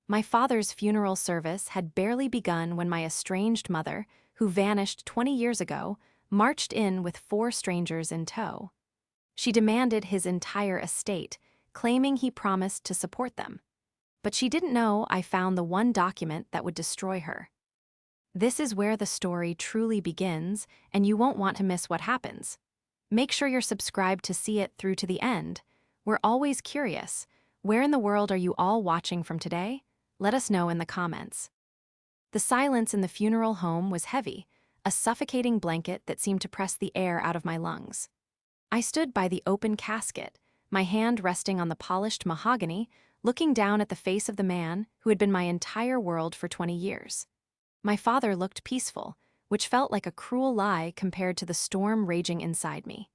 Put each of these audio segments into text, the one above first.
My father's funeral service had barely begun when my estranged mother, who vanished 20 years ago, marched in with 4 strangers in tow. She demanded his entire estate, claiming he promised to support them. But she didn't know I found the one document that would destroy her. This is where the story truly begins, and you won't want to miss what happens. Make sure you're subscribed to see it through to the end. We're always curious. Where in the world are you all watching from today? Let us know in the comments. The silence in the funeral home was heavy, a suffocating blanket that seemed to press the air out of my lungs. I stood by the open casket, my hand resting on the polished mahogany, looking down at the face of the man who had been my entire world for 20 years. My father looked peaceful, which felt like a cruel lie compared to the storm raging inside me.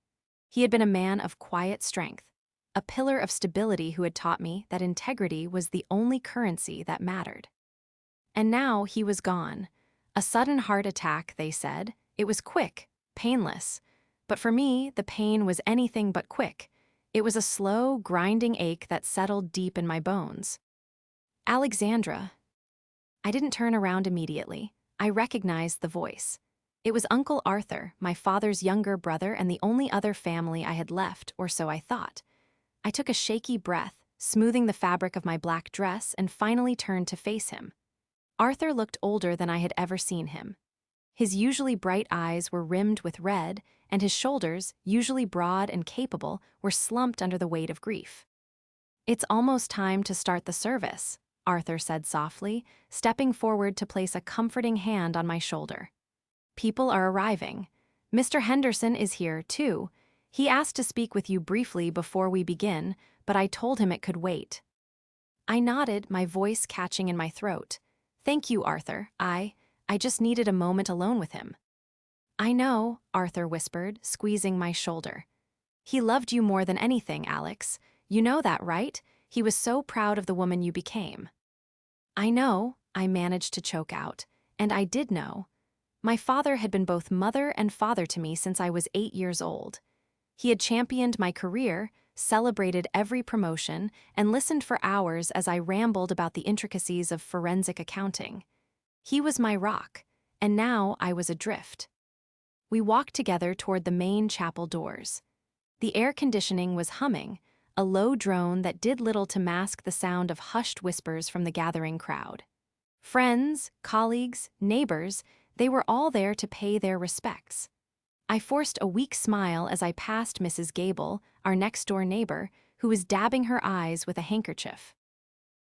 He had been a man of quiet strength, a pillar of stability who had taught me that integrity was the only currency that mattered. And now he was gone. A sudden heart attack, they said. It was quick, painless. But for me, the pain was anything but quick. It was a slow, grinding ache that settled deep in my bones. Alexandra. I didn't turn around immediately. I recognized the voice. It was Uncle Arthur, my father's younger brother and the only other family I had left, or so I thought. I took a shaky breath, smoothing the fabric of my black dress, and finally turned to face him. Arthur looked older than I had ever seen him. His usually bright eyes were rimmed with red, and his shoulders, usually broad and capable, were slumped under the weight of grief. "It's almost time to start the service," Arthur said softly, stepping forward to place a comforting hand on my shoulder. "People are arriving. Mr. Henderson is here, too. He asked to speak with you briefly before we begin, but I told him it could wait." I nodded, my voice catching in my throat. "Thank you, Arthur. I just needed a moment alone with him." "I know," Arthur whispered, squeezing my shoulder. "He loved you more than anything, Alex. You know that, right? He was so proud of the woman you became." "I know," I managed to choke out. And I did know. My father had been both mother and father to me since I was 8 years old. He had championed my career, celebrated every promotion, and listened for hours as I rambled about the intricacies of forensic accounting. He was my rock, and now I was adrift. We walked together toward the main chapel doors. The air conditioning was humming, a low drone that did little to mask the sound of hushed whispers from the gathering crowd. Friends, colleagues, neighbors, they were all there to pay their respects. I forced a weak smile as I passed Mrs. Gable, our next-door neighbor, who was dabbing her eyes with a handkerchief.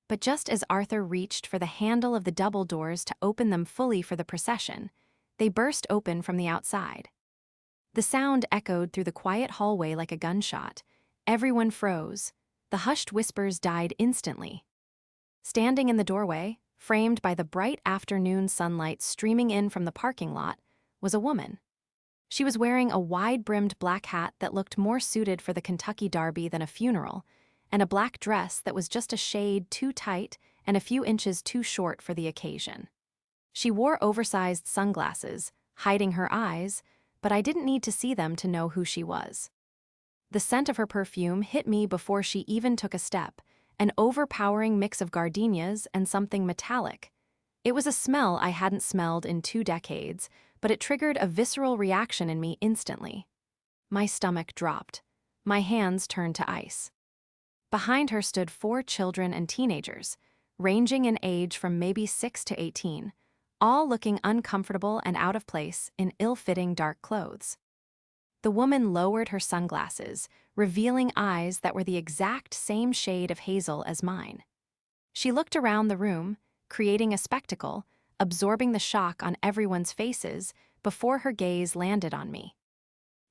But just as Arthur reached for the handle of the double doors to open them fully for the procession, they burst open from the outside. The sound echoed through the quiet hallway like a gunshot. Everyone froze. The hushed whispers died instantly. Standing in the doorway, framed by the bright afternoon sunlight streaming in from the parking lot, was a woman. She was wearing a wide-brimmed black hat that looked more suited for the Kentucky Derby than a funeral, and a black dress that was just a shade too tight and a few inches too short for the occasion. She wore oversized sunglasses, hiding her eyes, but I didn't need to see them to know who she was. The scent of her perfume hit me before she even took a step, an overpowering mix of gardenias and something metallic. It was a smell I hadn't smelled in 2 decades, but it triggered a visceral reaction in me instantly. My stomach dropped. My hands turned to ice. Behind her stood 4 children and teenagers, ranging in age from maybe 6 to 18, all looking uncomfortable and out of place in ill-fitting dark clothes. The woman lowered her sunglasses, revealing eyes that were the exact same shade of hazel as mine. She looked around the room, creating a spectacle, absorbing the shock on everyone's faces before her gaze landed on me.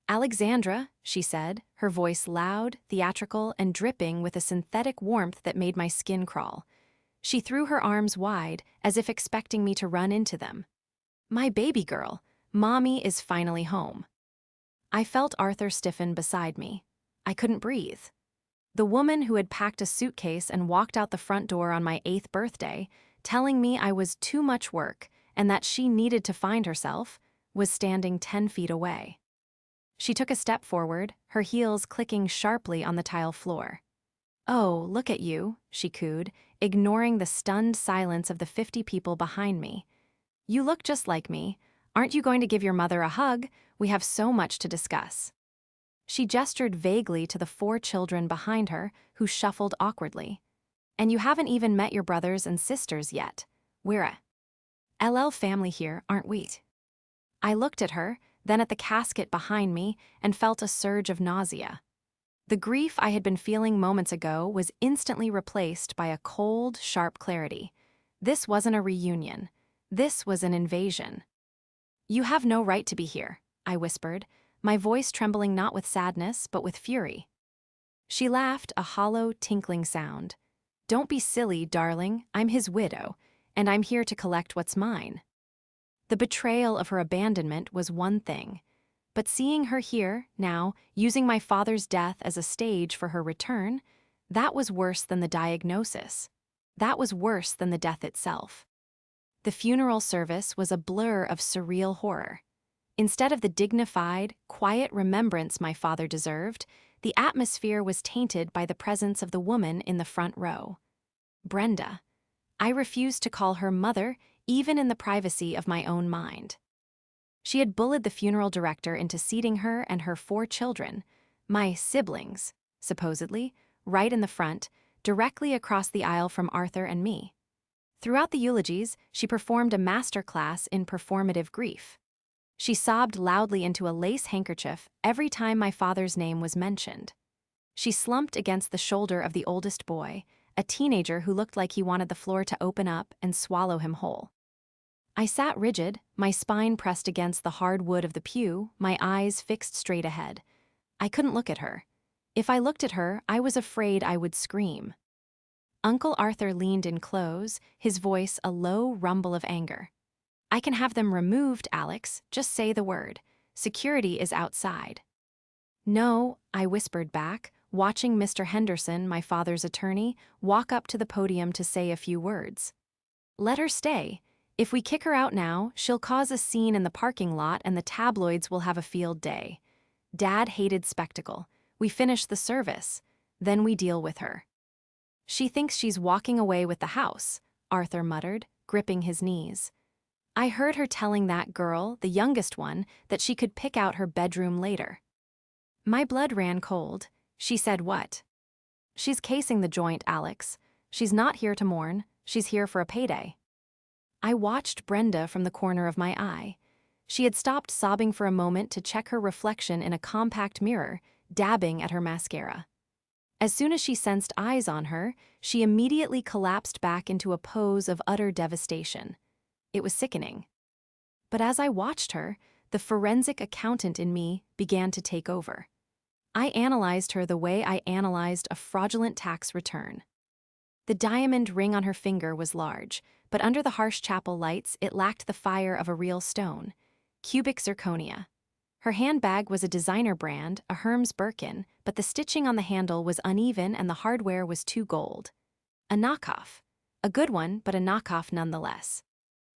"Alexandra," she said, her voice loud, theatrical, and dripping with a synthetic warmth that made my skin crawl. She threw her arms wide, as if expecting me to run into them. "My baby girl, Mommy is finally home." I felt Arthur stiffen beside me. I couldn't breathe. The woman who had packed a suitcase and walked out the front door on my 8th birthday, telling me I was too much work and that she needed to find herself, was standing 10 feet away. She took a step forward, her heels clicking sharply on the tile floor. Oh, look at you, she cooed, ignoring the stunned silence of the 50 people behind me. You look just like me. Aren't you going to give your mother a hug? We have so much to discuss. She gestured vaguely to the 4 children behind her, who shuffled awkwardly. And you haven't even met your brothers and sisters yet. We're a LL family here, aren't we? I looked at her, then at the casket behind me, and felt a surge of nausea. The grief I had been feeling moments ago was instantly replaced by a cold, sharp clarity. This wasn't a reunion. This was an invasion. You have no right to be here, I whispered, my voice trembling not with sadness but with fury. She laughed, a hollow, tinkling sound. Don't be silly, darling, I'm his widow, and I'm here to collect what's mine. The betrayal of her abandonment was one thing, but seeing her here, now, using my father's death as a stage for her return, that was worse than the diagnosis. That was worse than the death itself. The funeral service was a blur of surreal horror. Instead of the dignified, quiet remembrance my father deserved, the atmosphere was tainted by the presence of the woman in the front row. Brenda. I refused to call her mother, even in the privacy of my own mind. She had bullied the funeral director into seating her and her 4 children, my siblings, supposedly, right in the front, directly across the aisle from Arthur and me. Throughout the eulogies, she performed a master class in performative grief. She sobbed loudly into a lace handkerchief every time my father's name was mentioned. She slumped against the shoulder of the oldest boy, a teenager who looked like he wanted the floor to open up and swallow him whole. I sat rigid, my spine pressed against the hard wood of the pew, my eyes fixed straight ahead. I couldn't look at her. If I looked at her, I was afraid I would scream. Uncle Arthur leaned in close, his voice a low rumble of anger. I can have them removed, Alex. Just say the word. Security is outside. No, I whispered back, watching Mr. Henderson, my father's attorney, walk up to the podium to say a few words. Let her stay. If we kick her out now, she'll cause a scene in the parking lot and the tabloids will have a field day. Dad hated spectacle. We finish the service. Then we deal with her. She thinks she's walking away with the house, Arthur muttered, gripping his knees. I heard her telling that girl, the youngest one, that she could pick out her bedroom later. My blood ran cold. She said what? She's casing the joint, Alex. She's not here to mourn. She's here for a payday. I watched Brenda from the corner of my eye. She had stopped sobbing for a moment to check her reflection in a compact mirror, dabbing at her mascara. As soon as she sensed eyes on her, she immediately collapsed back into a pose of utter devastation. It was sickening. But as I watched her, the forensic accountant in me began to take over. I analyzed her the way I analyzed a fraudulent tax return. The diamond ring on her finger was large, but under the harsh chapel lights it lacked the fire of a real stone, cubic zirconia. Her handbag was a designer brand, a Hermes Birkin, but the stitching on the handle was uneven and the hardware was too gold. A knockoff. A good one, but a knockoff nonetheless.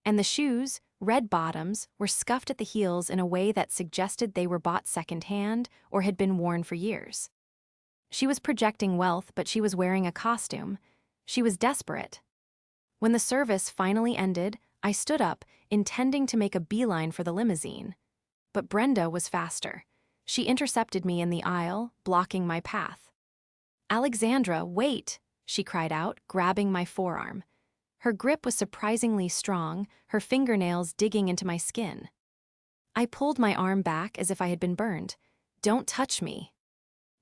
And the shoes, red bottoms, were scuffed at the heels in a way that suggested they were bought secondhand or had been worn for years. She was projecting wealth, but she was wearing a costume. She was desperate. When the service finally ended, I stood up, intending to make a beeline for the limousine. But Brenda was faster. She intercepted me in the aisle, blocking my path. Alexandra, wait, she cried out, grabbing my forearm. Her grip was surprisingly strong, her fingernails digging into my skin. I pulled my arm back as if I had been burned. Don't touch me.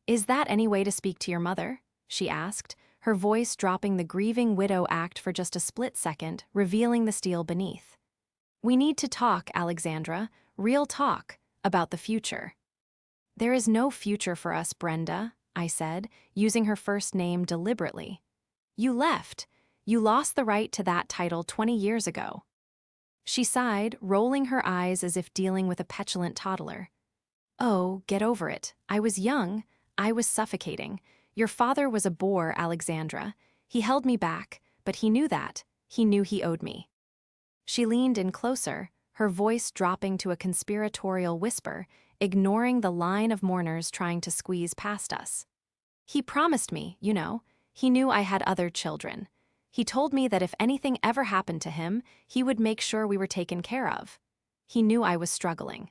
Is that any way to speak to your mother? She asked, her voice dropping the grieving widow act for just a split second, revealing the steel beneath. We need to talk, Alexandra, real talk, about the future. There is no future for us, Brenda, I said, using her first name deliberately. You left. You lost the right to that title 20 years ago. She sighed, rolling her eyes as if dealing with a petulant toddler. Oh, get over it. I was young. I was suffocating. Your father was a bore, Alexandra. He held me back, but he knew that. He knew he owed me. She leaned in closer, her voice dropping to a conspiratorial whisper, ignoring the line of mourners trying to squeeze past us. He promised me, you know. He knew I had other children. He told me that if anything ever happened to him, he would make sure we were taken care of. He knew I was struggling.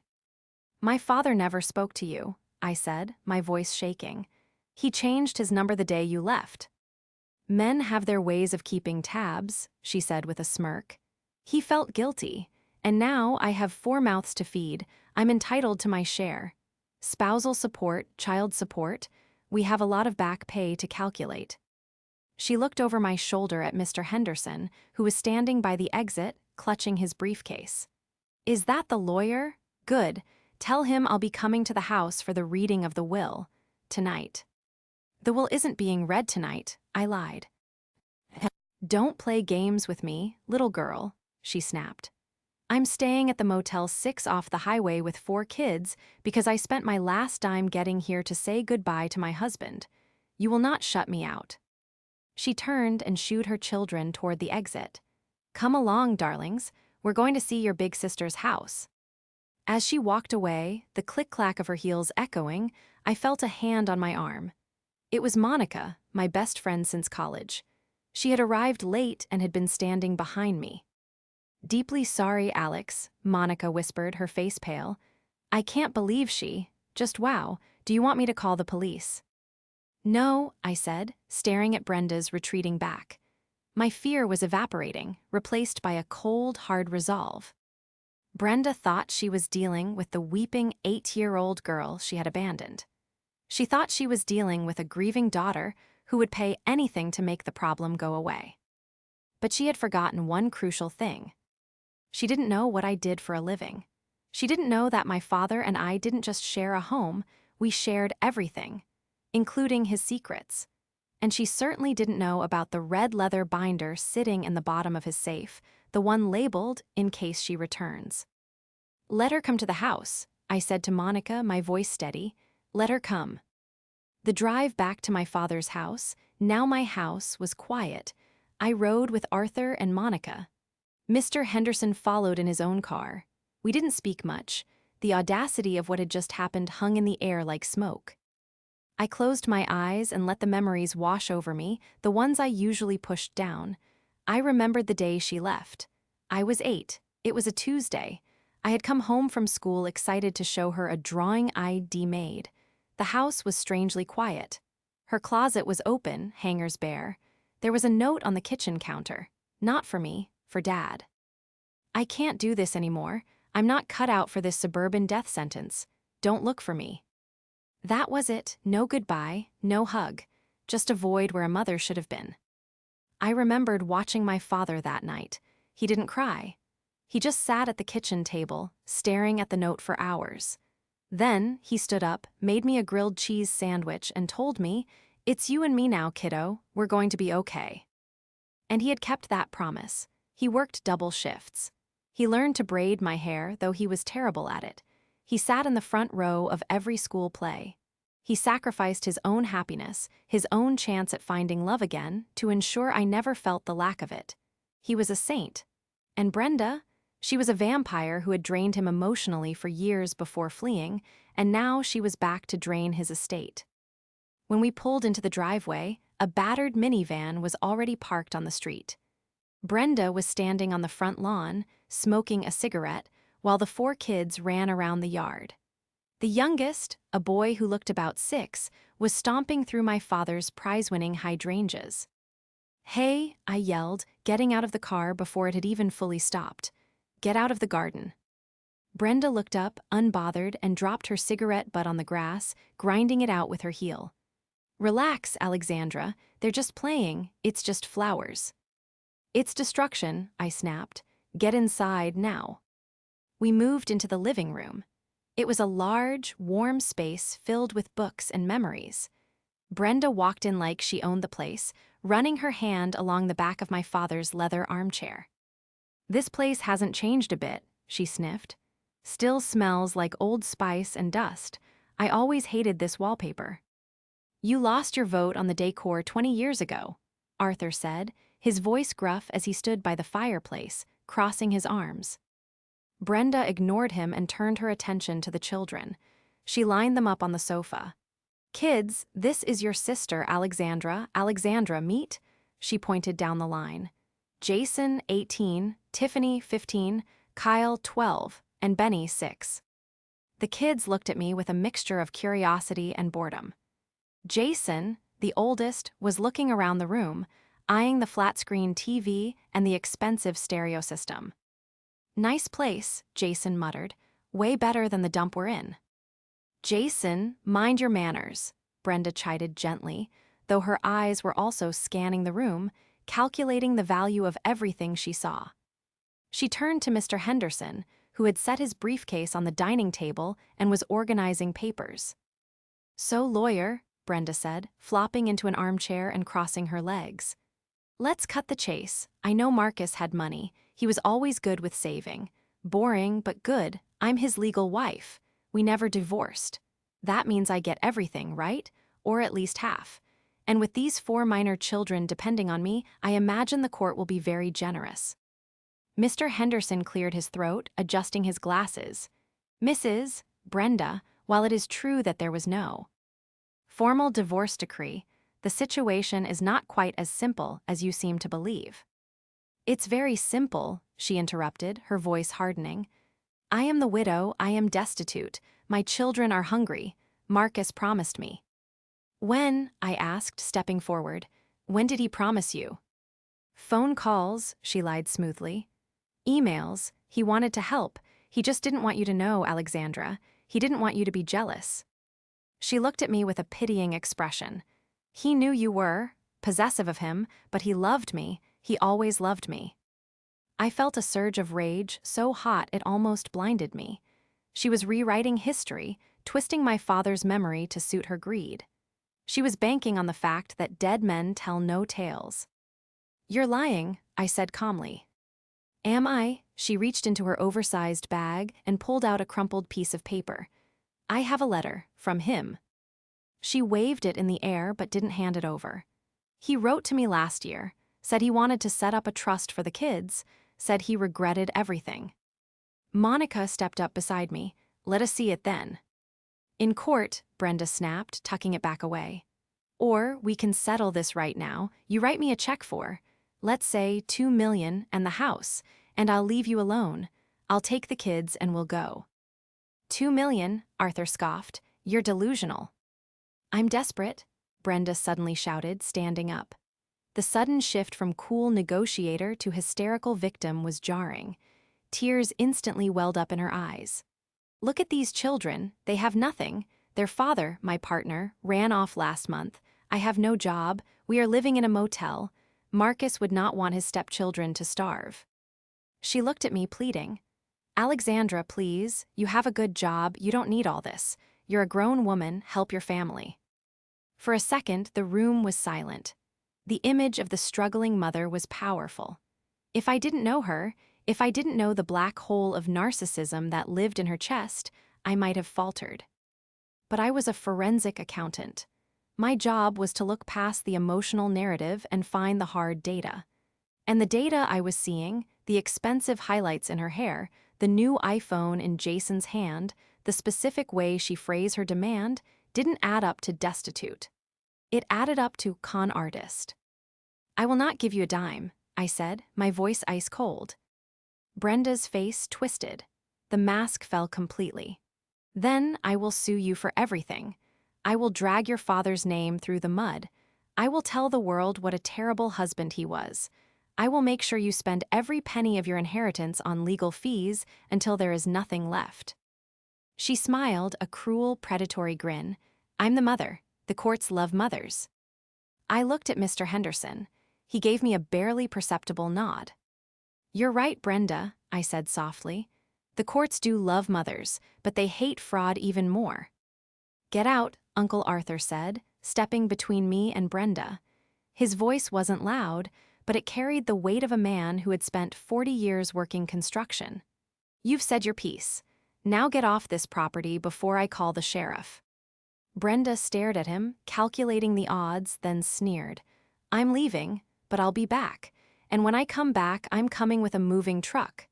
My father never spoke to you, I said, my voice shaking. He changed his number the day you left. Men have their ways of keeping tabs, she said with a smirk. He felt guilty, and now I have 4 mouths to feed. I'm entitled to my share. Spousal support, child support, we have a lot of back pay to calculate. She looked over my shoulder at Mr. Henderson, who was standing by the exit, clutching his briefcase. Is that the lawyer? Good. Tell him I'll be coming to the house for the reading of the will. Tonight. The will isn't being read tonight, I lied. Don't play games with me, little girl, she snapped. I'm staying at the Motel 6 off the highway with 4 kids because I spent my last dime getting here to say goodbye to my husband. You will not shut me out. She turned and shooed her children toward the exit. Come along, darlings. We're going to see your big sister's house. As she walked away, the click-clack of her heels echoing, I felt a hand on my arm. It was Monica, my best friend since college. She had arrived late and had been standing behind me. Deeply sorry, Alex, Monica whispered, her face pale. I can't believe she. Just wow, do you want me to call the police? No, I said, staring at Brenda's retreating back. My fear was evaporating, replaced by a cold, hard resolve. Brenda thought she was dealing with the weeping 8-year-old girl she had abandoned. She thought she was dealing with a grieving daughter who would pay anything to make the problem go away. But she had forgotten one crucial thing. She didn't know what I did for a living. She didn't know that my father and I didn't just share a home, we shared everything, including his secrets. And she certainly didn't know about the red leather binder sitting in the bottom of his safe, the one labeled in case she returns. Let her come to the house, I said to Monica, my voice steady. Let her come. The drive back to my father's house, now my house, was quiet. I rode with Arthur and Monica. Mr. Henderson followed in his own car. We didn't speak much. The audacity of what had just happened hung in the air like smoke. I closed my eyes and let the memories wash over me, the ones I usually pushed down. I remembered the day she left. I was 8. It was a Tuesday. I had come home from school excited to show her a drawing I'd made. The house was strangely quiet. Her closet was open, hangers bare. There was a note on the kitchen counter. Not for me, for Dad. I can't do this anymore. I'm not cut out for this suburban death sentence. Don't look for me. That was it. No goodbye, no hug. Just a void where a mother should have been. I remembered watching my father that night. He didn't cry. He just sat at the kitchen table, staring at the note for hours. Then he stood up, made me a grilled cheese sandwich, and told me, "It's you and me now, kiddo. We're going to be okay." And he had kept that promise. He worked double shifts. He learned to braid my hair, though he was terrible at it. He sat in the front row of every school play. He sacrificed his own happiness, his own chance at finding love again, to ensure I never felt the lack of it. He was a saint. And Brenda? She was a vampire who had drained him emotionally for years before fleeing, and now she was back to drain his estate. When we pulled into the driveway, a battered minivan was already parked on the street. Brenda was standing on the front lawn, smoking a cigarette, while the 4 kids ran around the yard. The youngest, a boy who looked about 6, was stomping through my father's prize-winning hydrangeas. "Hey," I yelled, getting out of the car before it had even fully stopped. "Get out of the garden." Brenda looked up, unbothered, and dropped her cigarette butt on the grass, grinding it out with her heel. "Relax, Alexandra. They're just playing. It's just flowers." "It's destruction," I snapped. "Get inside now." We moved into the living room. It was a large, warm space filled with books and memories. Brenda walked in like she owned the place, running her hand along the back of my father's leather armchair. "This place hasn't changed a bit," she sniffed. "Still smells like Old Spice and dust. I always hated this wallpaper." "You lost your vote on the decor 20 years ago," Arthur said, his voice gruff as he stood by the fireplace, crossing his arms. Brenda ignored him and turned her attention to the children. She lined them up on the sofa. Kids, this is your sister, Alexandra. Alexandra, meet. She pointed down the line. Jason, 18, Tiffany, 15, Kyle, 12, and Benny, 6. The kids looked at me with a mixture of curiosity and boredom. Jason, the oldest, was looking around the room, eyeing the flat-screen TV and the expensive stereo system. Nice place, Jason muttered. Way better than the dump we're in. Jason, mind your manners, Brenda chided gently, though her eyes were also scanning the room, calculating the value of everything she saw. She turned to Mr. Henderson, who had set his briefcase on the dining table and was organizing papers. So, lawyer, Brenda said, flopping into an armchair and crossing her legs. Let's cut the chase. I know Marcus had money. He was always good with saving. Boring, but good. I'm his legal wife. We never divorced. That means I get everything, right? Or at least half. And with these 4 minor children depending on me, I imagine the court will be very generous. Mr. Henderson cleared his throat, adjusting his glasses. Mrs. Brenda, while it is true that there was no formal divorce decree, the situation is not quite as simple as you seem to believe. It's very simple, she interrupted, her voice hardening. I am the widow, I am destitute, my children are hungry, Marcus promised me. When, I asked, stepping forward, when did he promise you? Phone calls, she lied smoothly. Emails, he wanted to help, he just didn't want you to know, Alexandra, he didn't want you to be jealous. She looked at me with a pitying expression. He knew you were possessive of him, but he loved me, he always loved me. I felt a surge of rage so hot it almost blinded me. She was rewriting history, twisting my father's memory to suit her greed. She was banking on the fact that dead men tell no tales. You're lying, I said calmly. Am I? She reached into her oversized bag and pulled out a crumpled piece of paper. I have a letter, from him. She waved it in the air but didn't hand it over. He wrote to me last year, said he wanted to set up a trust for the kids, said he regretted everything. Monica stepped up beside me. Let us see it then. In court, Brenda snapped, tucking it back away. Or we can settle this right now. You write me a check for, let's say, $2 million and the house, and I'll leave you alone. I'll take the kids and we'll go. $2 million, Arthur scoffed. You're delusional. I'm desperate, Brenda suddenly shouted, standing up. The sudden shift from cool negotiator to hysterical victim was jarring. Tears instantly welled up in her eyes. Look at these children, they have nothing. Their father, my partner, ran off last month. I have no job, we are living in a motel. Marcus would not want his stepchildren to starve. She looked at me, pleading. Alexandra, please, you have a good job, you don't need all this. You're a grown woman, help your family. For a second, the room was silent. The image of the struggling mother was powerful. If I didn't know her, if I didn't know the black hole of narcissism that lived in her chest, I might have faltered. But I was a forensic accountant. My job was to look past the emotional narrative and find the hard data. And the data I was seeing, the expensive highlights in her hair, the new iPhone in Jason's hand, the specific way she phrased her demand, didn't add up to destitute. It added up to con artist. I will not give you a dime, I said, my voice ice cold. Brenda's face twisted. The mask fell completely. Then I will sue you for everything. I will drag your father's name through the mud. I will tell the world what a terrible husband he was. I will make sure you spend every penny of your inheritance on legal fees until there is nothing left. She smiled, a cruel, predatory grin. I'm the mother. The courts love mothers. I looked at Mr. Henderson. He gave me a barely perceptible nod. You're right, Brenda, I said softly. The courts do love mothers, but they hate fraud even more. Get out, Uncle Arthur said, stepping between me and Brenda. His voice wasn't loud, but it carried the weight of a man who had spent 40 years working construction. You've said your piece. Now get off this property before I call the sheriff. Brenda stared at him, calculating the odds, then sneered. I'm leaving, but I'll be back. And when I come back, I'm coming with a moving truck.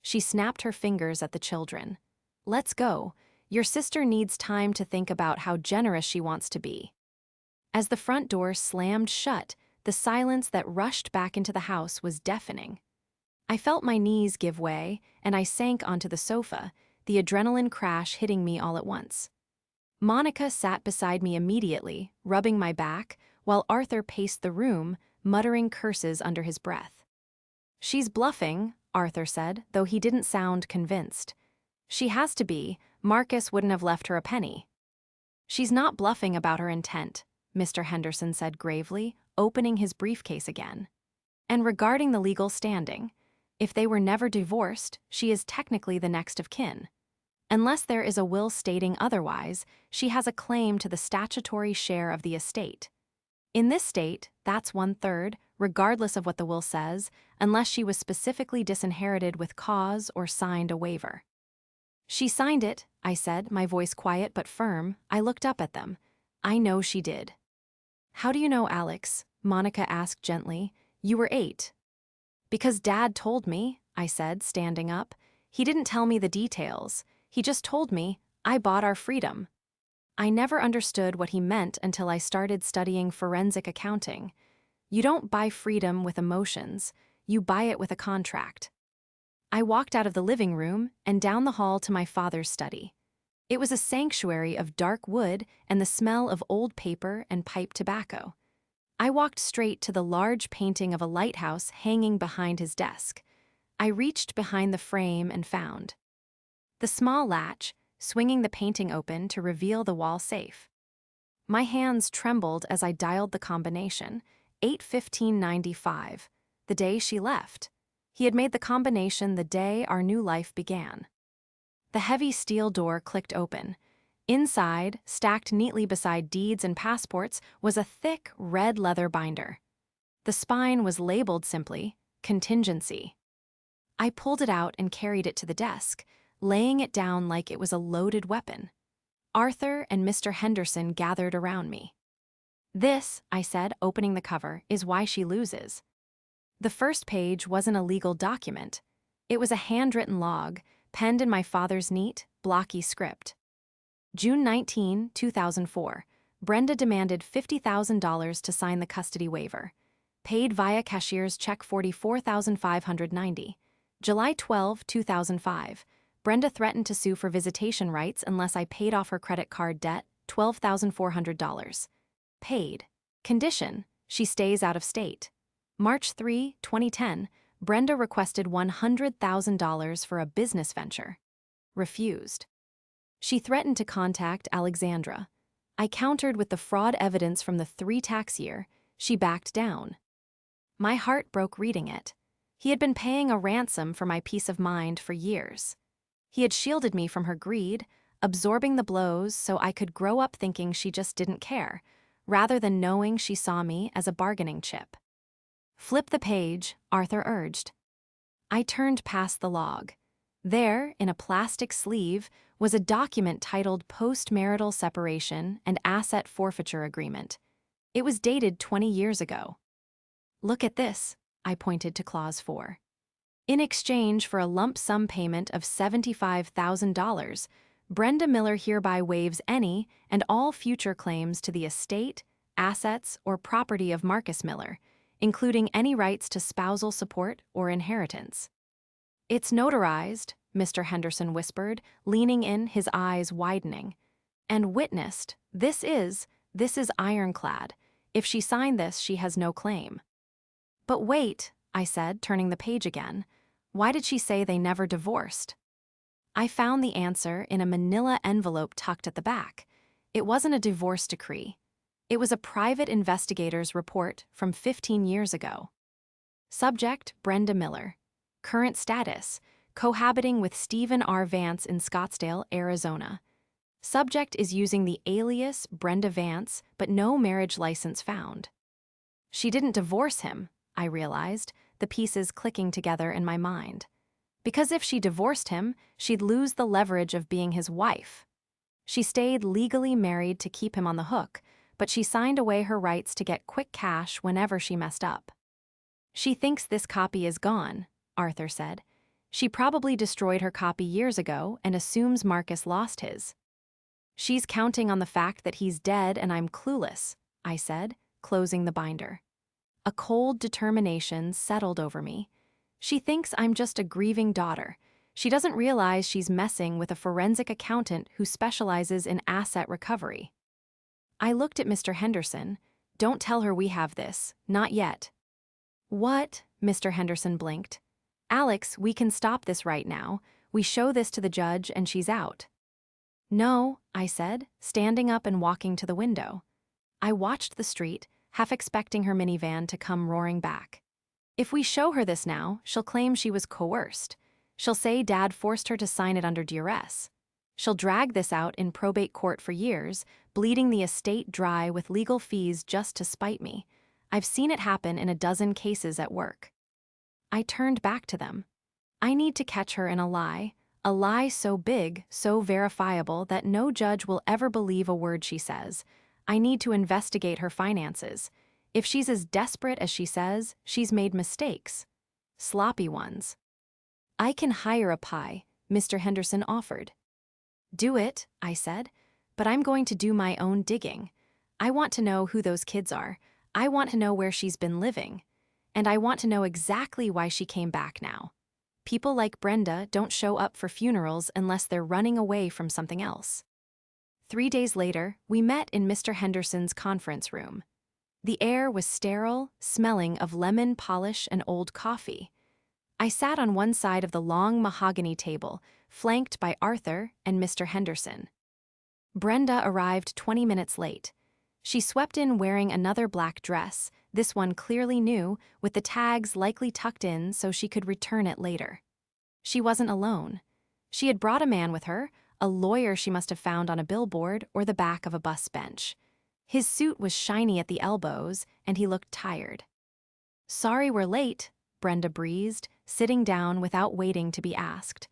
She snapped her fingers at the children. Let's go. Your sister needs time to think about how generous she wants to be." As the front door slammed shut, the silence that rushed back into the house was deafening. I felt my knees give way, and I sank onto the sofa, the adrenaline crash hitting me all at once. Monica sat beside me immediately, rubbing my back, while Arthur paced the room, muttering curses under his breath. "She's bluffing," Arthur said, though he didn't sound convinced. "She has to be. Marcus wouldn't have left her a penny." "She's not bluffing about her intent," Mr. Henderson said gravely, opening his briefcase again. "And regarding the legal standing, if they were never divorced, she is technically the next of kin. Unless there is a will stating otherwise, she has a claim to the statutory share of the estate. In this state, that's 1/3, regardless of what the will says, unless she was specifically disinherited with cause or signed a waiver." "She signed it," I said, my voice quiet but firm. I looked up at them. "I know she did." "How do you know, Alex?" Monica asked gently. "You were 8. "Because Dad told me," I said, standing up. "He didn't tell me the details. He just told me, I bought our freedom." I never understood what he meant until I started studying forensic accounting. You don't buy freedom with emotions, you buy it with a contract. I walked out of the living room and down the hall to my father's study. It was a sanctuary of dark wood and the smell of old paper and pipe tobacco. I walked straight to the large painting of a lighthouse hanging behind his desk. I reached behind the frame and found the small latch, swinging the painting open to reveal the wall safe. My hands trembled as I dialed the combination, 8/15/95, the day she left. He had made the combination the day our new life began. The heavy steel door clicked open. Inside, stacked neatly beside deeds and passports, was a thick, red leather binder. The spine was labeled simply, "Contingency." I pulled it out and carried it to the desk, laying it down like it was a loaded weapon. Arthur and Mr. Henderson gathered around me. "This," I said, opening the cover, "is why she loses." The first page wasn't a legal document. It was a handwritten log, penned in my father's neat, blocky script. June 19, 2004. Brenda demanded $50,000 to sign the custody waiver. Paid via cashier's check $44,590. July 12, 2005. Brenda threatened to sue for visitation rights unless I paid off her credit card debt, $12,400. Paid. Condition: she stays out of state. March 3, 2010. Brenda requested $100,000 for a business venture. Refused. She threatened to contact Alexandra. I countered with the fraud evidence from the 3 tax year. She backed down. My heart broke reading it. He had been paying a ransom for my peace of mind for years. He had shielded me from her greed, absorbing the blows so I could grow up thinking she just didn't care, rather than knowing she saw me as a bargaining chip. "Flip the page," Arthur urged. I turned past the log. There, in a plastic sleeve, was a document titled Post-Marital Separation and Asset Forfeiture Agreement. It was dated 20 years ago. "Look at this," I pointed to Clause 4. "In exchange for a lump sum payment of $75,000, Brenda Miller hereby waives any and all future claims to the estate, assets, or property of Marcus Miller, including any rights to spousal support or inheritance." "It's notarized," Mr. Henderson whispered, leaning in, his eyes widening. "And witnessed. This is ironclad. If she signed this, she has no claim." "But wait," I said, turning the page again. "Why did she say they never divorced?" I found the answer in a manila envelope tucked at the back. It wasn't a divorce decree. It was a private investigator's report from 15 years ago. Subject: Brenda Miller. Current status: cohabiting with Stephen R. Vance in Scottsdale, Arizona. Subject is using the alias Brenda Vance, but no marriage license found. She didn't divorce him, I realized, the pieces clicking together in my mind. Because if she divorced him, she'd lose the leverage of being his wife. She stayed legally married to keep him on the hook, but she signed away her rights to get quick cash whenever she messed up. "She thinks this copy is gone," Arthur said. "She probably destroyed her copy years ago and assumes Marcus lost his." She's counting on the fact that he's dead and I'm clueless, I said, closing the binder. A cold determination settled over me. She thinks I'm just a grieving daughter. She doesn't realize she's messing with a forensic accountant who specializes in asset recovery. I looked at Mr. Henderson. Don't tell her we have this, not yet. What? Mr. Henderson blinked. Alex, we can stop this right now. We show this to the judge and she's out. No, I said, standing up and walking to the window. I watched the street, half expecting her minivan to come roaring back. If we show her this now, she'll claim she was coerced. She'll say Dad forced her to sign it under duress. She'll drag this out in probate court for years, bleeding the estate dry with legal fees just to spite me. I've seen it happen in a dozen cases at work. I turned back to them. I need to catch her in a lie so big, so verifiable that no judge will ever believe a word she says. I need to investigate her finances. If she's as desperate as she says, she's made mistakes. Sloppy ones. I can hire a pie, Mr. Henderson offered. Do it, I said, but I'm going to do my own digging. I want to know who those kids are. I want to know where she's been living. And I want to know exactly why she came back now. People like Brenda don't show up for funerals unless they're running away from something else. 3 days later, we met in Mr. Henderson's conference room. The air was sterile, smelling of lemon polish and old coffee. I sat on one side of the long mahogany table, flanked by Arthur and Mr. Henderson. Brenda arrived 20 minutes late. She swept in wearing another black dress, this one clearly new, with the tags likely tucked in so she could return it later. She wasn't alone. She had brought a man with her, a lawyer she must have found on a billboard or the back of a bus bench. His suit was shiny at the elbows, and he looked tired. Sorry we're late, Brenda breezed, sitting down without waiting to be asked.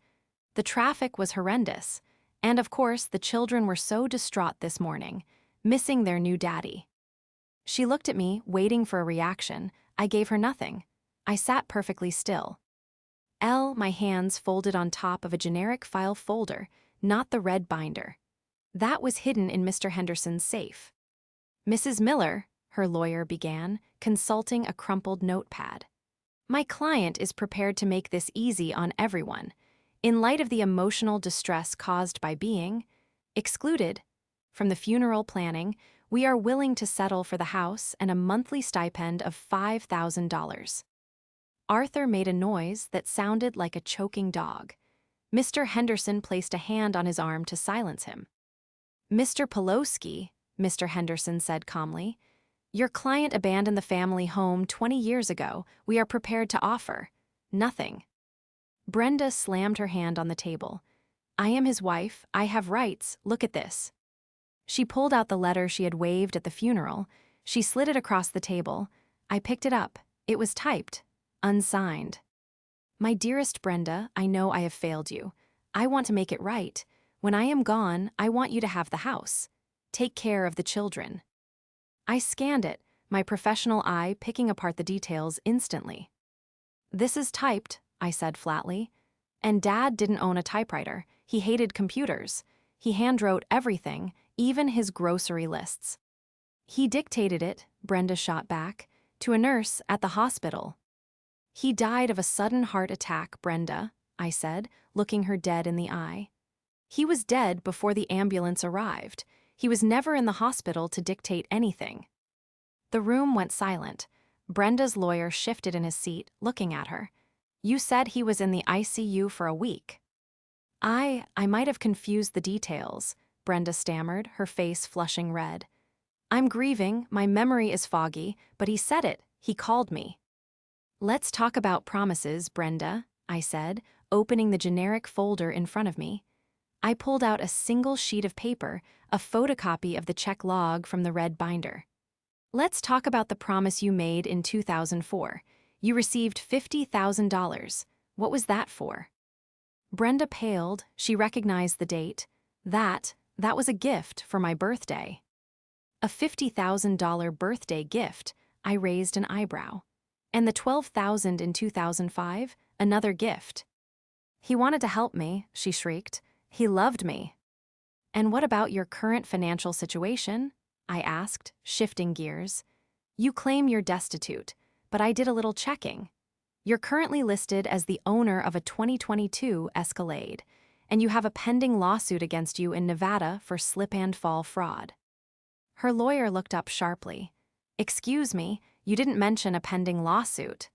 The traffic was horrendous, and of course the children were so distraught this morning, missing their new daddy. She looked at me, waiting for a reaction. I gave her nothing. I sat perfectly still. My hands folded on top of a generic file folder, not the red binder. That was hidden in Mr. Henderson's safe. Mrs. Miller, her lawyer began, consulting a crumpled notepad. My client is prepared to make this easy on everyone, in light of the emotional distress caused by being excluded from the funeral planning. We are willing to settle for the house and a monthly stipend of $5,000. Arthur made a noise that sounded like a choking dog. Mr. Henderson placed a hand on his arm to silence him. Mr. Pelosi, Mr. Henderson said calmly, your client abandoned the family home 20 years ago. We are prepared to offer nothing. Brenda slammed her hand on the table. I am his wife. I have rights. Look at this. She pulled out the letter she had waved at the funeral. She slid it across the table. I picked it up. It was typed, unsigned. My dearest Brenda, I know I have failed you. I want to make it right. When I am gone, I want you to have the house. Take care of the children. I scanned it, my professional eye picking apart the details instantly. This is typed, I said flatly. And Dad didn't own a typewriter. He hated computers. He handwrote everything, even his grocery lists. He dictated it, Brenda shot back, to a nurse at the hospital. He died of a sudden heart attack, Brenda, I said, looking her dead in the eye. He was dead before the ambulance arrived. He was never in the hospital to dictate anything. The room went silent. Brenda's lawyer shifted in his seat, looking at her. You said he was in the ICU for a week. I might have confused the details, Brenda stammered, her face flushing red. I'm grieving, my memory is foggy, but he said it, he called me. Let's talk about promises, Brenda, I said, opening the generic folder in front of me. I pulled out a single sheet of paper, a photocopy of the check log from the red binder. Let's talk about the promise you made in 2004. You received $50,000. What was that for? Brenda paled. She recognized the date. That was a gift for my birthday. A $50,000 birthday gift, I raised an eyebrow. And the $12,000 in 2005, another gift. He wanted to help me, she shrieked. He loved me. And what about your current financial situation? I asked, shifting gears. You claim you're destitute, but I did a little checking. You're currently listed as the owner of a 2022 Escalade, and you have a pending lawsuit against you in Nevada for slip-and-fall fraud. Her lawyer looked up sharply. Excuse me, you didn't mention a pending lawsuit.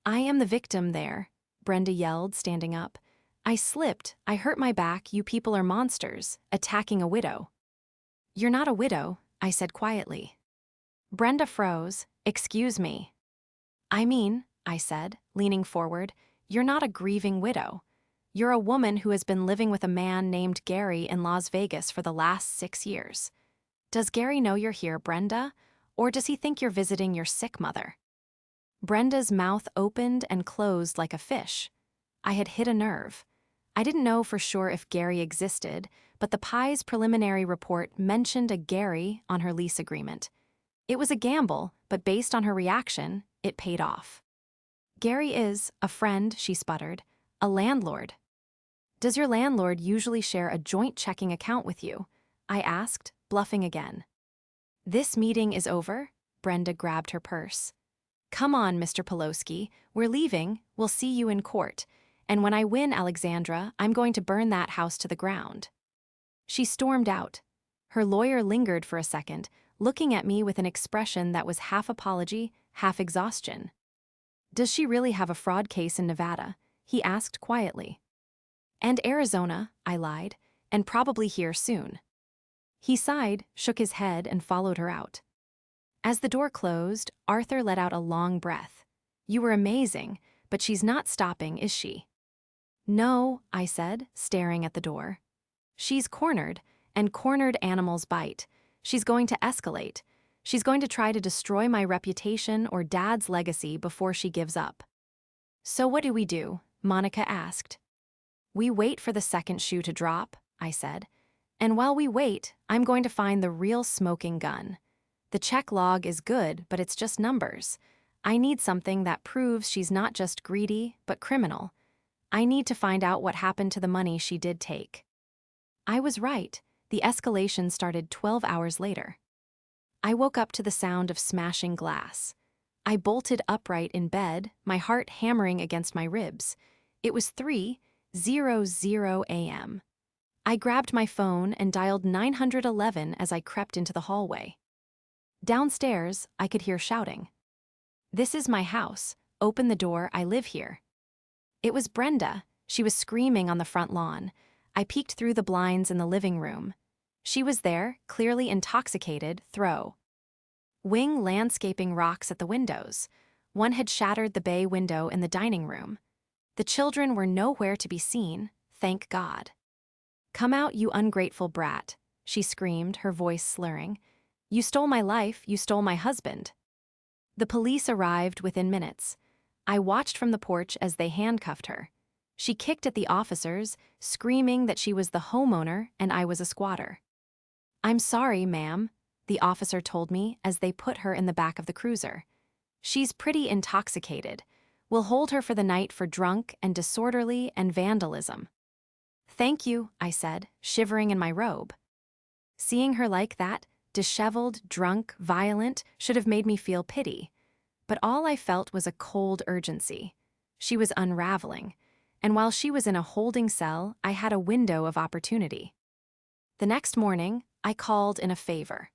I am the victim there, Brenda yelled, standing up. I slipped, I hurt my back, you people are monsters, attacking a widow. You're not a widow, I said quietly. Brenda froze. Excuse me. I mean, I said, leaning forward, you're not a grieving widow. You're a woman who has been living with a man named Gary in Las Vegas for the last 6 years. Does Gary know you're here, Brenda? Or does he think you're visiting your sick mother? Brenda's mouth opened and closed like a fish. I had hit a nerve. I didn't know for sure if Gary existed, but the Pie's preliminary report mentioned a Gary on her lease agreement. It was a gamble, but based on her reaction, it paid off. Gary is a friend, she sputtered, a landlord. Does your landlord usually share a joint checking account with you? I asked, bluffing again. This meeting is over? Brenda grabbed her purse. Come on, Mr. Pelosi, we're leaving, we'll see you in court, and when I win, Alexandra, I'm going to burn that house to the ground. She stormed out. Her lawyer lingered for a second, looking at me with an expression that was half apology, half exhaustion. Does she really have a fraud case in Nevada? He asked quietly. And Arizona, I lied, and probably here soon. He sighed, shook his head, and followed her out. As the door closed, Arthur let out a long breath. You were amazing, but she's not stopping, is she? No, I said, staring at the door. She's cornered, and cornered animals bite. She's going to escalate. She's going to try to destroy my reputation or Dad's legacy before she gives up. So what do? Monica asked. We wait for the second shoe to drop, I said. And while we wait, I'm going to find the real smoking gun. The check log is good, but it's just numbers. I need something that proves she's not just greedy, but criminal. I need to find out what happened to the money she did take. I was right. The escalation started 12 hours later. I woke up to the sound of smashing glass. I bolted upright in bed, my heart hammering against my ribs. It was 3:00 a.m. I grabbed my phone and dialed 911 as I crept into the hallway. Downstairs, I could hear shouting. This is my house. Open the door, I live here. It was Brenda. She was screaming on the front lawn. I peeked through the blinds in the living room. She was there, clearly intoxicated, Wing landscaping rocks at the windows. One had shattered the bay window in the dining room. The children were nowhere to be seen, thank God. Come out, you ungrateful brat, she screamed, her voice slurring. You stole my life, you stole my husband. The police arrived within minutes. I watched from the porch as they handcuffed her. She kicked at the officers, screaming that she was the homeowner and I was a squatter. I'm sorry, ma'am, the officer told me as they put her in the back of the cruiser. She's pretty intoxicated. We'll hold her for the night for drunk and disorderly and vandalism. Thank you, I said, shivering in my robe. Seeing her like that, disheveled, drunk, violent, should have made me feel pity. But all I felt was a cold urgency. She was unraveling, and while she was in a holding cell, I had a window of opportunity. The next morning, I called in a favor.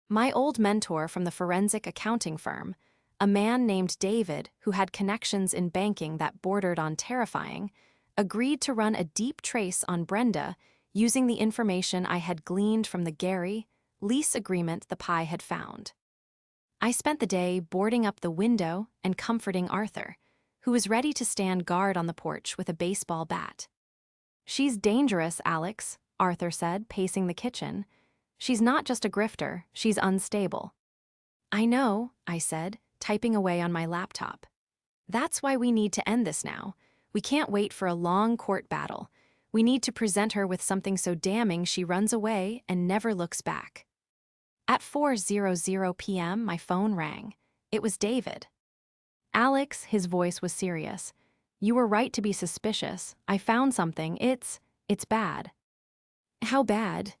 My old mentor from the forensic accounting firm, a man named David who had connections in banking that bordered on terrifying, agreed to run a deep trace on Brenda using the information I had gleaned from the Gary lease agreement the Pie had found. I spent the day boarding up the window and comforting Arthur, who was ready to stand guard on the porch with a baseball bat. She's dangerous, Alex, Arthur said, pacing the kitchen. She's not just a grifter, she's unstable. I know, I said, typing away on my laptop. That's why we need to end this now. We can't wait for a long court battle. We need to present her with something so damning she runs away and never looks back. At 4:00 p.m., my phone rang. It was David. Alex, his voice was serious. You were right to be suspicious. I found something. It's bad. How bad?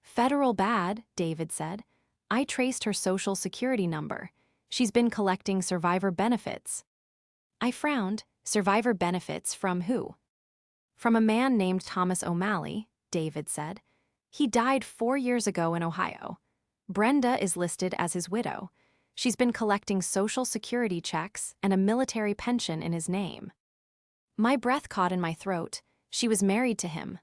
Federal bad, David said. I traced her social security number. She's been collecting survivor benefits. I frowned. Survivor benefits from who? From a man named Thomas O'Malley, David said. He died 4 years ago in Ohio. Brenda is listed as his widow. She's been collecting social security checks and a military pension in his name. My breath caught in my throat. She was married to him.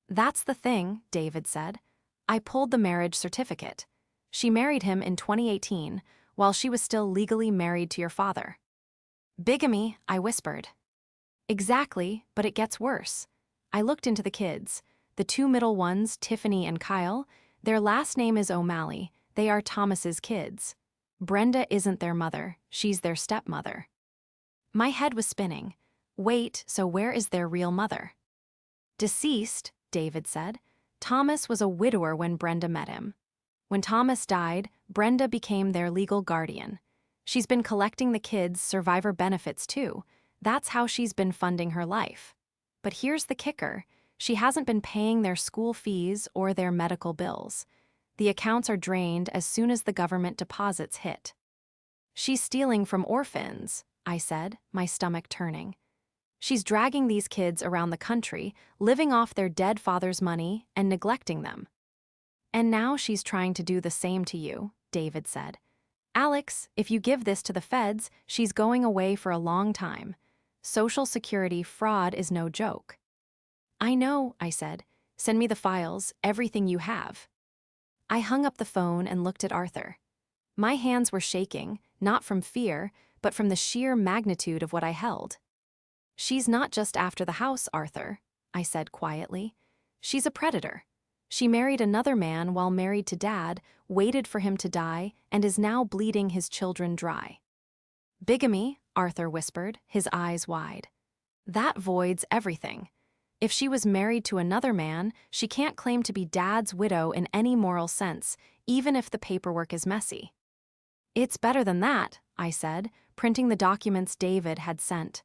That's the thing, David said. I pulled the marriage certificate. She married him in 2018, while she was still legally married to your father. Bigamy, I whispered. Exactly, but it gets worse. I looked into the kids. The two middle ones, Tiffany and Kyle, their last name is O'Malley. They are Thomas's kids. Brenda isn't their mother, she's their stepmother. My head was spinning. Wait, so where is their real mother? Deceased, David said. Thomas was a widower when Brenda met him. When Thomas died, Brenda became their legal guardian. She's been collecting the kids' survivor benefits too. That's how she's been funding her life. But here's the kicker. She hasn't been paying their school fees or their medical bills. The accounts are drained as soon as the government deposits hit. She's stealing from orphans, I said, my stomach turning. She's dragging these kids around the country, living off their dead father's money and neglecting them. And now she's trying to do the same to you, David said. Alex, if you give this to the feds, she's going away for a long time. Social Security fraud is no joke. I know, I said. Send me the files, everything you have. I hung up the phone and looked at Arthur. My hands were shaking, not from fear, but from the sheer magnitude of what I held. She's not just after the house, Arthur, I said quietly. She's a predator. She married another man while married to Dad, waited for him to die, and is now bleeding his children dry. Bigamy, Arthur whispered, his eyes wide. That voids everything. If she was married to another man, she can't claim to be Dad's widow in any moral sense, even if the paperwork is messy. It's better than that, I said, printing the documents David had sent.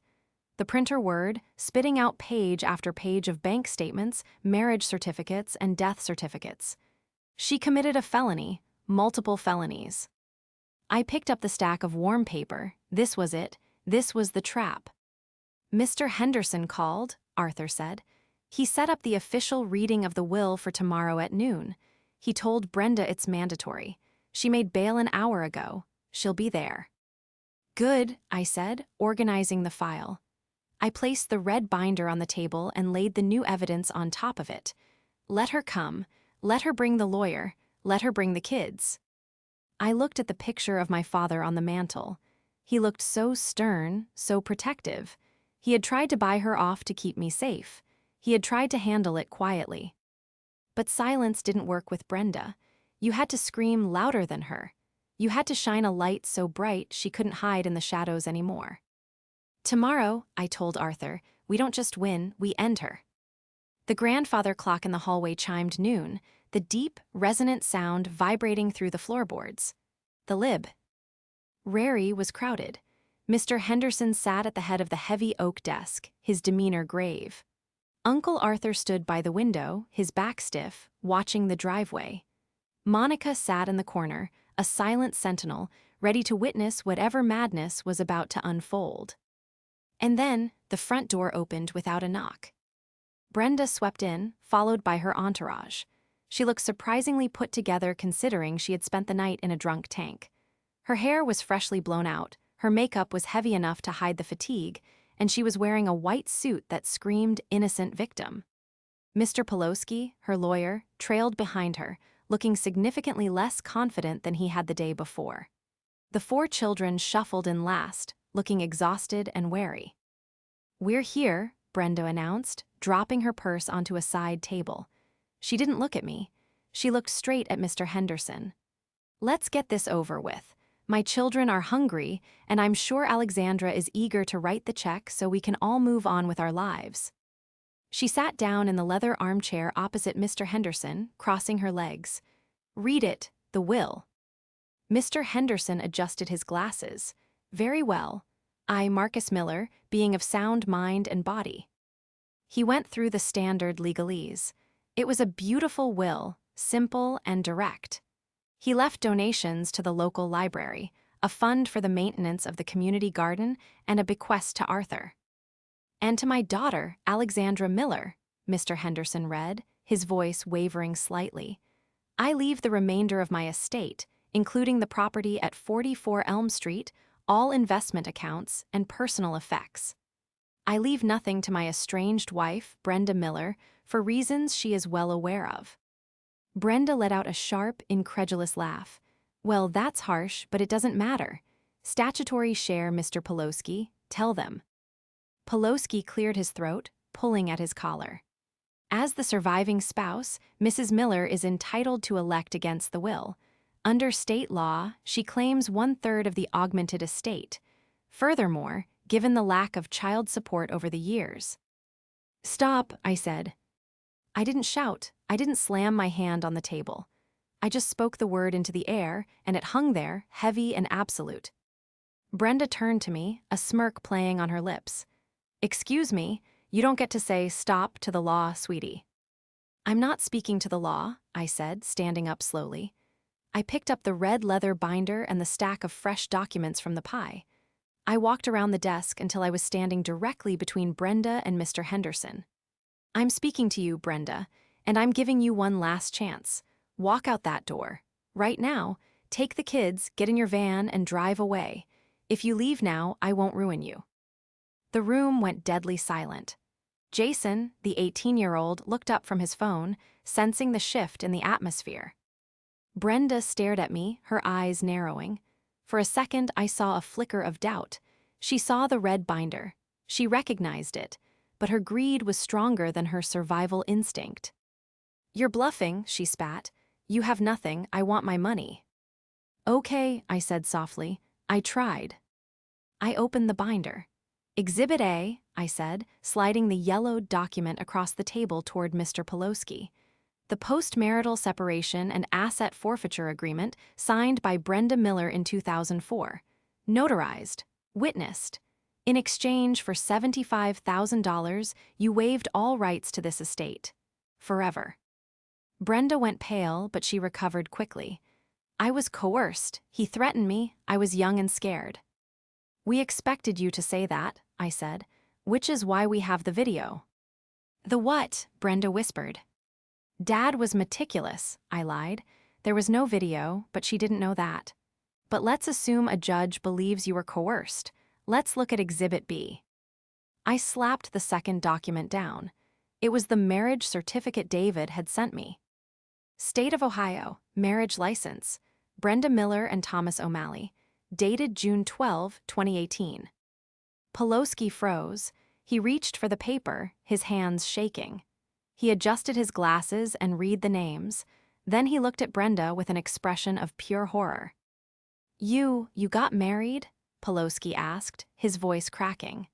The printer whirred, spitting out page after page of bank statements, marriage certificates, and death certificates. She committed a felony, multiple felonies. I picked up the stack of warm paper. This was it. This was the trap. Mr. Henderson called, Arthur said. He set up the official reading of the will for tomorrow at noon. He told Brenda it's mandatory. She made bail an hour ago. She'll be there. Good, I said, organizing the file. I placed the red binder on the table and laid the new evidence on top of it. Let her come. Let her bring the lawyer. Let her bring the kids. I looked at the picture of my father on the mantel. He looked so stern, so protective. He had tried to buy her off to keep me safe. He had tried to handle it quietly. But silence didn't work with Brenda. You had to scream louder than her. You had to shine a light so bright she couldn't hide in the shadows anymore. Tomorrow, I told Arthur, we don't just win, we end her. The grandfather clock in the hallway chimed noon, the deep, resonant sound vibrating through the floorboards. The lib. Rary was crowded. Mr. Henderson sat at the head of the heavy oak desk, his demeanor grave. Uncle Arthur stood by the window, his back stiff, watching the driveway. Monica sat in the corner, a silent sentinel, ready to witness whatever madness was about to unfold. And then, the front door opened without a knock. Brenda swept in, followed by her entourage. She looked surprisingly put together considering she had spent the night in a drunk tank. Her hair was freshly blown out, her makeup was heavy enough to hide the fatigue, and she was wearing a white suit that screamed innocent victim. Mr. Poloski, her lawyer, trailed behind her, looking significantly less confident than he had the day before. The 4 children shuffled in last, looking exhausted and wary. We're here, Brenda announced, dropping her purse onto a side table. She didn't look at me. She looked straight at Mr. Henderson. Let's get this over with. My children are hungry, and I'm sure Alexandra is eager to write the check so we can all move on with our lives. She sat down in the leather armchair opposite Mr. Henderson, crossing her legs. Read it, the will. Mr. Henderson adjusted his glasses. Very well. I, Marcus Miller, being of sound mind and body. He went through the standard legalese. It was a beautiful will, simple and direct. He left donations to the local library, a fund for the maintenance of the community garden, and a bequest to Arthur. "And to my daughter, Alexandra Miller," Mr. Henderson read, his voice wavering slightly. "I leave the remainder of my estate, including the property at 44 Elm Street, all investment accounts, and personal effects. I leave nothing to my estranged wife, Brenda Miller, for reasons she is well aware of." Brenda let out a sharp, incredulous laugh. "Well, that's harsh, but it doesn't matter. Statutory share, Mr. Poloski. Tell them." Poloski cleared his throat, pulling at his collar. "As the surviving spouse, Mrs. Miller is entitled to elect against the will. Under state law, she claims 1/3 of the augmented estate. Furthermore, given the lack of child support over the years—" "Stop," I said. I didn't shout. I didn't slam my hand on the table. I just spoke the word into the air, and it hung there, heavy and absolute. Brenda turned to me, a smirk playing on her lips. "Excuse me, you don't get to say stop to the law, sweetie." "I'm not speaking to the law," I said, standing up slowly. I picked up the red leather binder and the stack of fresh documents from the pie. I walked around the desk until I was standing directly between Brenda and Mr. Henderson. "I'm speaking to you, Brenda, and I'm giving you one last chance. Walk out that door. Right now, take the kids, get in your van, and drive away. If you leave now, I won't ruin you." The room went deadly silent. Jason, the 18-year-old, looked up from his phone, sensing the shift in the atmosphere. Brenda stared at me, her eyes narrowing. For a second, I saw a flicker of doubt. She saw the red binder. She recognized it, but her greed was stronger than her survival instinct. "You're bluffing," she spat. "You have nothing. I want my money." "Okay," I said softly. "I tried." I opened the binder. "Exhibit A," I said, sliding the yellowed document across the table toward Mr. Poloski. "The postmarital separation and asset forfeiture agreement signed by Brenda Miller in 2004. Notarized. Witnessed. In exchange for $75,000, you waived all rights to this estate. Forever." Brenda went pale, but she recovered quickly. "I was coerced. He threatened me. I was young and scared." "We expected you to say that," I said, "which is why we have the video." "The what?" Brenda whispered. "Dad was meticulous," I lied. "There was no video, but she didn't know that. But let's assume a judge believes you were coerced. Let's look at Exhibit B." I slapped the second document down. It was the marriage certificate David had sent me. State of Ohio, marriage license, Brenda Miller and Thomas O'Malley, dated June 12, 2018. Poloski froze. He reached for the paper, his hands shaking. He adjusted his glasses and read the names. Then he looked at Brenda with an expression of pure horror. You got married?" Poloski asked, his voice cracking.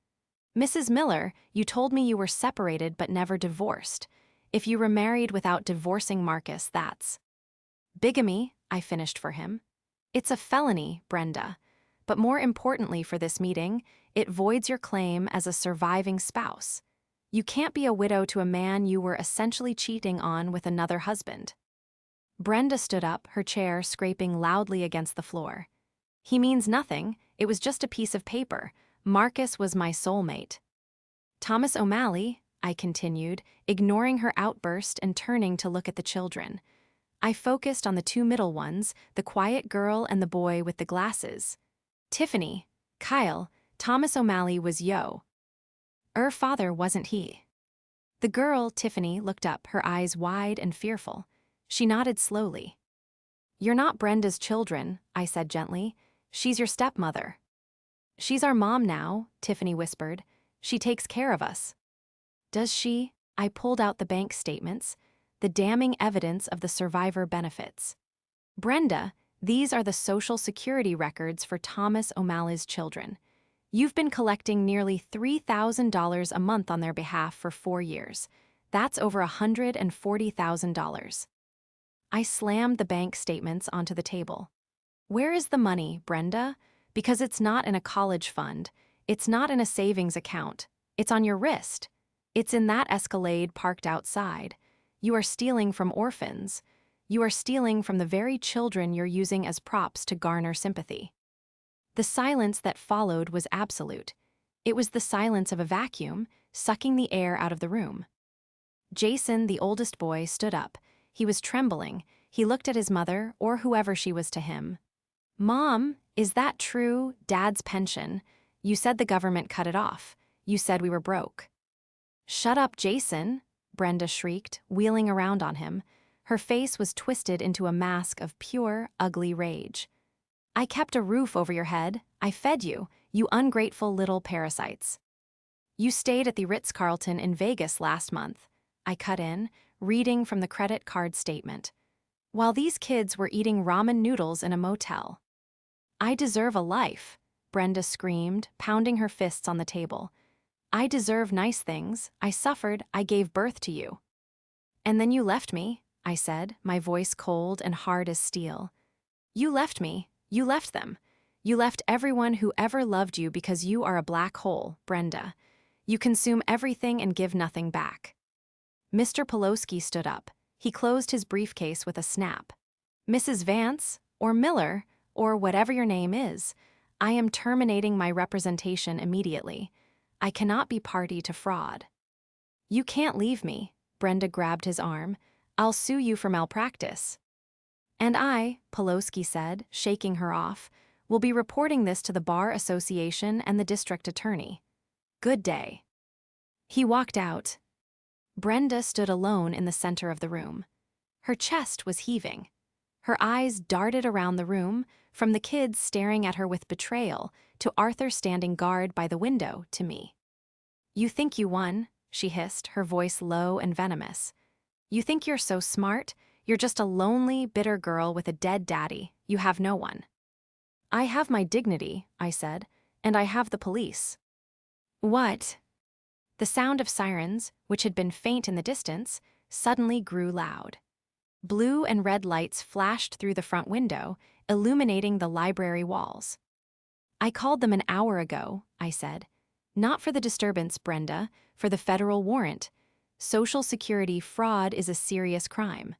"Mrs. Miller, you told me you were separated but never divorced. If you remarried without divorcing Marcus, that's bigamy," I finished for him. "It's a felony, Brenda. But more importantly for this meeting, it voids your claim as a surviving spouse. You can't be a widow to a man you were essentially cheating on with another husband." Brenda stood up, her chair scraping loudly against the floor. "He means nothing. It was just a piece of paper. Marcus was my soulmate." "Thomas O'Malley," I continued, ignoring her outburst and turning to look at the children. I focused on the two middle ones, the quiet girl and the boy with the glasses. "Tiffany, Kyle, Thomas O'Malley was yo. Father, wasn't he?" The girl, Tiffany, looked up, her eyes wide and fearful. She nodded slowly. "You're not Brenda's children," I said gently. "She's your stepmother." "She's our mom now," Tiffany whispered. "She takes care of us." "Does she?" I pulled out the bank statements, the damning evidence of the survivor benefits. "Brenda, these are the Social Security records for Thomas O'Malley's children. You've been collecting nearly $3,000 a month on their behalf for 4 years. That's over $140,000. I slammed the bank statements onto the table. "Where is the money, Brenda? Because it's not in a college fund. It's not in a savings account. It's on your wrist. It's in that Escalade parked outside. You are stealing from orphans. You are stealing from the very children you're using as props to garner sympathy." The silence that followed was absolute. It was the silence of a vacuum, sucking the air out of the room. Jason, the oldest boy, stood up. He was trembling. He looked at his mother, or whoever she was to him. "Mom, is that true? Dad's pension. You said the government cut it off. You said we were broke." "Shut up, Jason," Brenda shrieked, wheeling around on him. Her face was twisted into a mask of pure, ugly rage. "I kept a roof over your head. I fed you, you ungrateful little parasites. You stayed at the Ritz-Carlton in Vegas last month," I cut in, reading from the credit card statement, "while these kids were eating ramen noodles in a motel." "I deserve a life," Brenda screamed, pounding her fists on the table. "I deserve nice things. I suffered. I gave birth to you." "And then you left me," I said, my voice cold and hard as steel. "You left me. You left them. You left everyone who ever loved you because you are a black hole, Brenda. You consume everything and give nothing back." Mr. Pelosi stood up. He closed his briefcase with a snap. "Mrs. Vance, or Miller, or whatever your name is, I am terminating my representation immediately. I cannot be party to fraud." "You can't leave me," Brenda grabbed his arm. "I'll sue you for malpractice." "And I," Pelosi said, shaking her off, "will be reporting this to the Bar Association and the district attorney. Good day." He walked out. Brenda stood alone in the center of the room. Her chest was heaving. Her eyes darted around the room, from the kids staring at her with betrayal to Arthur standing guard by the window to me. "You think you won," she hissed, her voice low and venomous. "You think you're so smart? You're just a lonely, bitter girl with a dead daddy. You have no one." "I have my dignity," I said, "and I have the police." "What?" The sound of sirens, which had been faint in the distance, suddenly grew loud. Blue and red lights flashed through the front window, illuminating the library walls. "I called them an hour ago," I said. "Not for the disturbance, Brenda, for the federal warrant. Social Security fraud is a serious crime."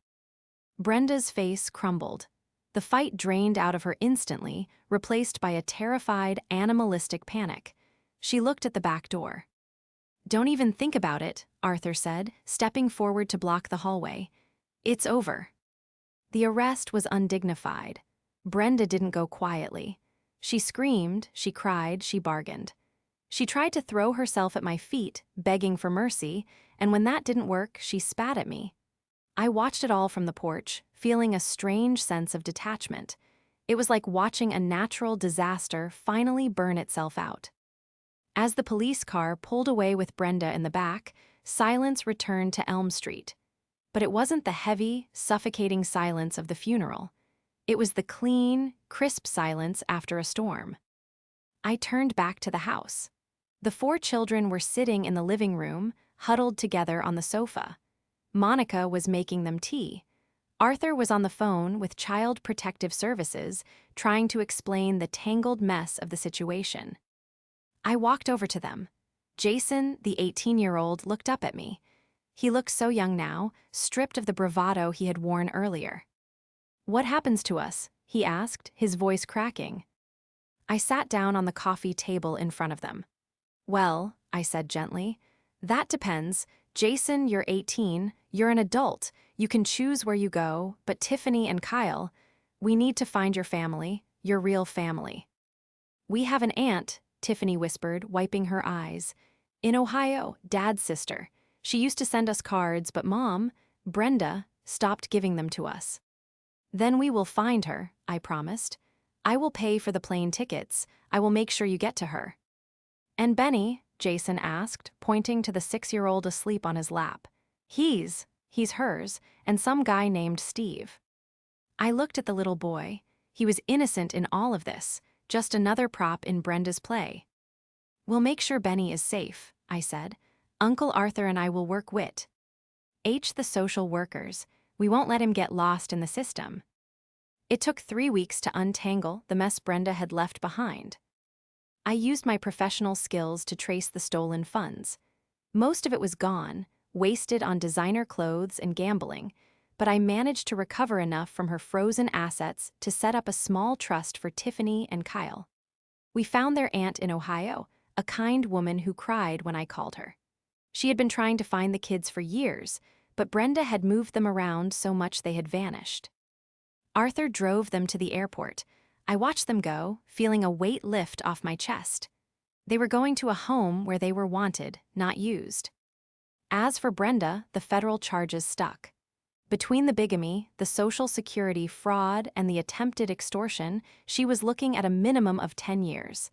Brenda's face crumbled. The fight drained out of her instantly, replaced by a terrified, animalistic panic. She looked at the back door. "Don't even think about it," Arthur said, stepping forward to block the hallway. "It's over." The arrest was undignified. Brenda didn't go quietly. She screamed, she cried, she bargained. She tried to throw herself at my feet, begging for mercy, and when that didn't work, she spat at me. I watched it all from the porch, feeling a strange sense of detachment. It was like watching a natural disaster finally burn itself out. As the police car pulled away with Brenda in the back, silence returned to Elm Street. But it wasn't the heavy, suffocating silence of the funeral. It was the clean, crisp silence after a storm. I turned back to the house. The 4 children were sitting in the living room, huddled together on the sofa. Monica was making them tea. Arthur was on the phone with Child Protective Services, trying to explain the tangled mess of the situation. I walked over to them. Jason, the 18-year-old, looked up at me. He looked so young now, stripped of the bravado he had worn earlier. "What happens to us?" he asked, his voice cracking. I sat down on the coffee table in front of them. "Well," I said gently, "that depends. Jason, you're 18, you're an adult, you can choose where you go, but Tiffany and Kyle, we need to find your family, your real family." "We have an aunt," Tiffany whispered, wiping her eyes. "In Ohio, Dad's sister. She used to send us cards, but Mom, Brenda, stopped giving them to us." "Then we will find her," I promised. "I will pay for the plane tickets. I will make sure you get to her." "And Benny?" Jason asked, pointing to the 6-year-old asleep on his lap. He's hers, and some guy named Steve." I looked at the little boy. He was innocent in all of this, just another prop in Brenda's play. "We'll make sure Benny is safe," I said. "Uncle Arthur and I will work the social workers. We won't let him get lost in the system." It took 3 weeks to untangle the mess Brenda had left behind. I used my professional skills to trace the stolen funds. Most of it was gone, wasted on designer clothes and gambling, but I managed to recover enough from her frozen assets to set up a small trust for Tiffany and Kyle. We found their aunt in Ohio, a kind woman who cried when I called her. She had been trying to find the kids for years, but Brenda had moved them around so much they had vanished. Arthur drove them to the airport. I watched them go, feeling a weight lift off my chest. They were going to a home where they were wanted, not used. As for Brenda, the federal charges stuck. Between the bigamy, the Social Security fraud, and the attempted extortion, she was looking at a minimum of 10 years.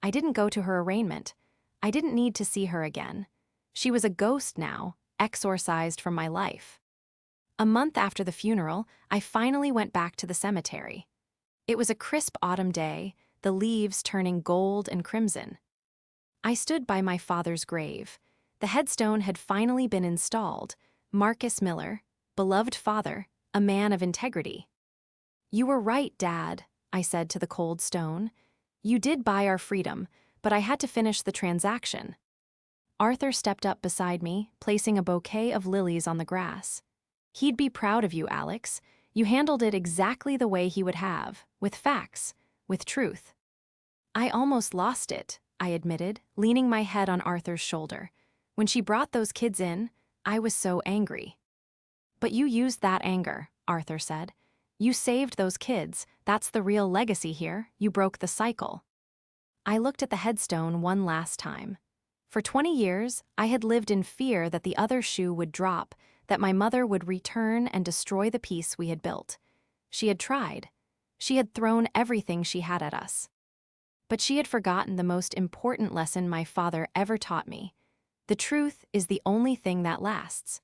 I didn't go to her arraignment. I didn't need to see her again. She was a ghost now, exorcised from my life. A month after the funeral, I finally went back to the cemetery. It was a crisp autumn day, the leaves turning gold and crimson. I stood by my father's grave. The headstone had finally been installed. Marcus Miller, beloved father, a man of integrity. "You were right, Dad," I said to the cold stone. "You did buy our freedom, but I had to finish the transaction." Arthur stepped up beside me, placing a bouquet of lilies on the grass. "He'd be proud of you, Alex. You handled it exactly the way he would have, with facts, with truth." "I almost lost it," I admitted, leaning my head on Arthur's shoulder. "When she brought those kids in, I was so angry." "But you used that anger," Arthur said. "You saved those kids. That's the real legacy here. You broke the cycle." I looked at the headstone one last time. For 20 years, I had lived in fear that the other shoe would drop, that my mother would return and destroy the peace we had built. She had tried. She had thrown everything she had at us. But she had forgotten the most important lesson my father ever taught me. The truth is the only thing that lasts.